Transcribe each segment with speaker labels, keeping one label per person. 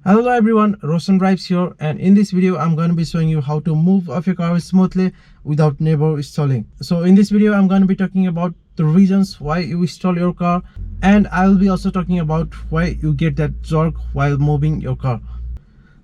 Speaker 1: Hello everyone, Roshan Drives here, and in this video I'm going to be showing you how to move off your car smoothly without never stalling. So in this video I'm going to be talking about the reasons why you stall your car, and I will be also talking about why you get that jerk while moving your car.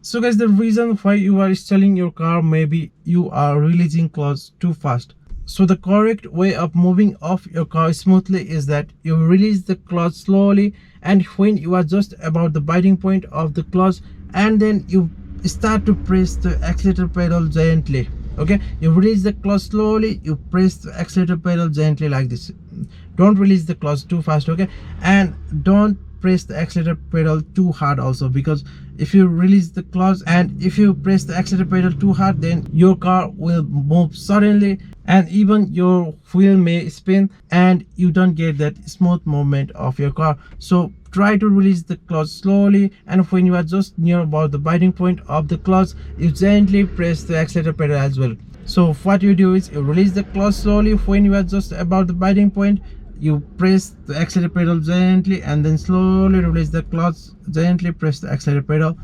Speaker 1: So guys, the reason why you are stalling your car, maybe you are releasing clutch too fast. So the correct way of moving off your car smoothly is that you release the clutch slowly, and when you are just about the biting point of the clutch, and then you start to press the accelerator pedal gently. Okay, you release the clutch slowly, you press the accelerator pedal gently like this. Don't release the clutch too fast, okay? And don't press the accelerator pedal too hard also, because if you release the clutch and if you press the accelerator pedal too hard, then your car will move suddenly and even your wheel may spin and you don't get that smooth movement of your car. So try to release the clutch slowly, and when you are just near about the biting point of the clutch, you gently press the accelerator pedal as well. So what you do is you release the clutch slowly. When you are just about the biting point, you press the accelerator pedal gently, and then slowly release the clutch, gently press the accelerator pedal,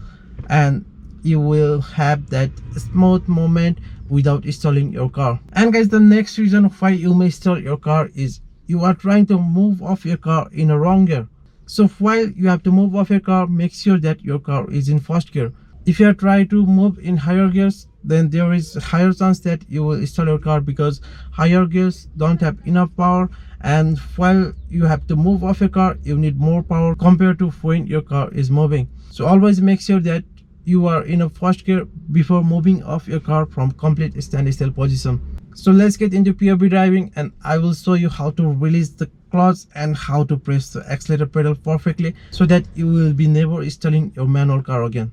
Speaker 1: and you will have that smooth movement without stalling your car. And guys, the next reason why you may stall your car is you are trying to move off your car in a wrong gear. So while you have to move off your car, make sure that your car is in first gear. If you are trying to move in higher gears, then there is a higher chance that you will stall your car, because higher gears don't have enough power, and while you have to move off your car, you need more power compared to when your car is moving. So always make sure that you are in a first gear before moving off your car from complete standstill position. So let's get into POV driving, and I will show you how to release the clutch and how to press the accelerator pedal perfectly, so that you will be never stalling your manual car again.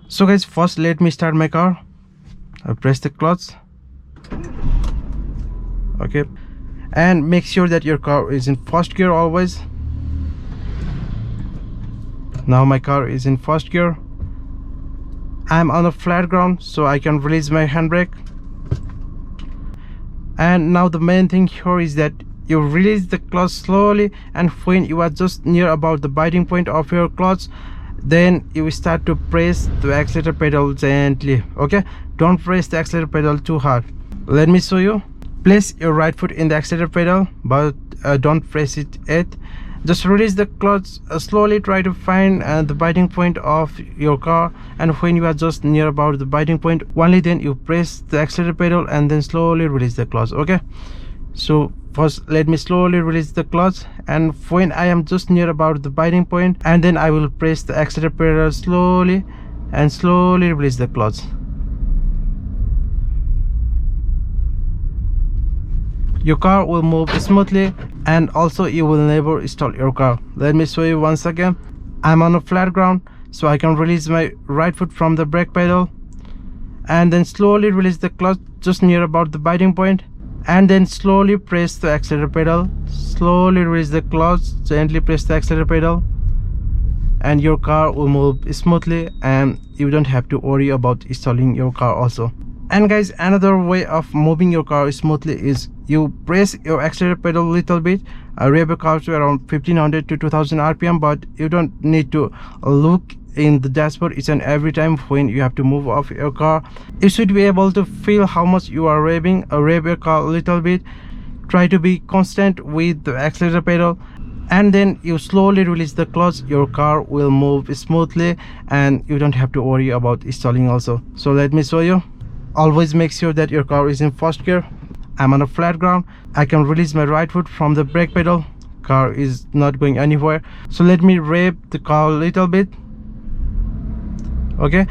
Speaker 1: So guys, first let me start my car. I press the clutch. Okay, and make sure that your car is in first gear always. Now my car is in first gear. I'm on a flat ground, so I can release my handbrake. And now the main thing here is that you release the clutch slowly, and when you are just near about the biting point of your clutch, then you start to press the accelerator pedal gently. Okay, don't press the accelerator pedal too hard. Let me show you. Place your right foot in the accelerator pedal, but don't press it yet. Just release the clutch slowly. Try to find the biting point of your car, and when you are just near about the biting point, only then you press the accelerator pedal and then slowly release the clutch. Okay, so first let me slowly release the clutch, and when I am just near about the biting point, and then I will press the accelerator pedal slowly and slowly release the clutch. Your car will move smoothly, and also you will never stall your car. Let me show you once again. I'm on a flat ground, so I can release my right foot from the brake pedal, and then slowly release the clutch just near about the biting point, and then slowly press the accelerator pedal. Slowly release the clutch, gently press the accelerator pedal, and your car will move smoothly, and you don't have to worry about stalling your car also. And guys, another way of moving your car smoothly is you press your accelerator pedal a little bit, rev your car to around 1500 to 2000 rpm, but you don't need to look in the dashboard each and every time when you have to move off your car. You should be able to feel how much you are revving. Rev your car a little bit. Try to be constant with the accelerator pedal, and then you slowly release the clutch. Your car will move smoothly, and you don't have to worry about stalling also. So let me show you. Always make sure that your car is in first gear. I'm on a flat ground. I can release my right foot from the brake pedal. Car is not going anywhere. So let me rev the car a little bit. Okay,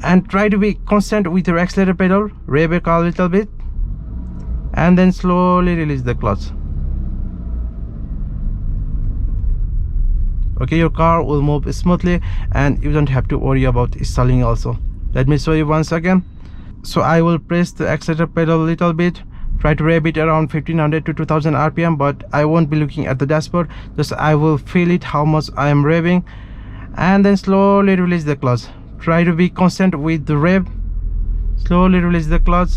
Speaker 1: and try to be constant with your accelerator pedal. Rev your car a little bit, and then slowly release the clutch. Okay, your car will move smoothly, and you don't have to worry about stalling also. Let me show you once again. So I will press the accelerator pedal a little bit. Try to rev it around 1500 to 2000 rpm, but I won't be looking at the dashboard. Just I will feel it how much I am revving, and then slowly release the clutch. Try to be constant with the rev. Slowly release the clutch,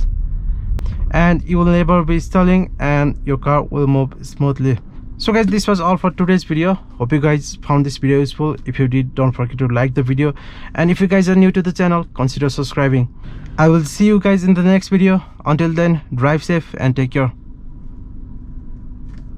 Speaker 1: and you will never be stalling, and your car will move smoothly. So guys, this was all for today's video. Hope you guys found this video useful. If you did, don't forget to like the video, and if you guys are new to the channel, consider subscribing. I will see you guys in the next video. Until then, drive safe and take care.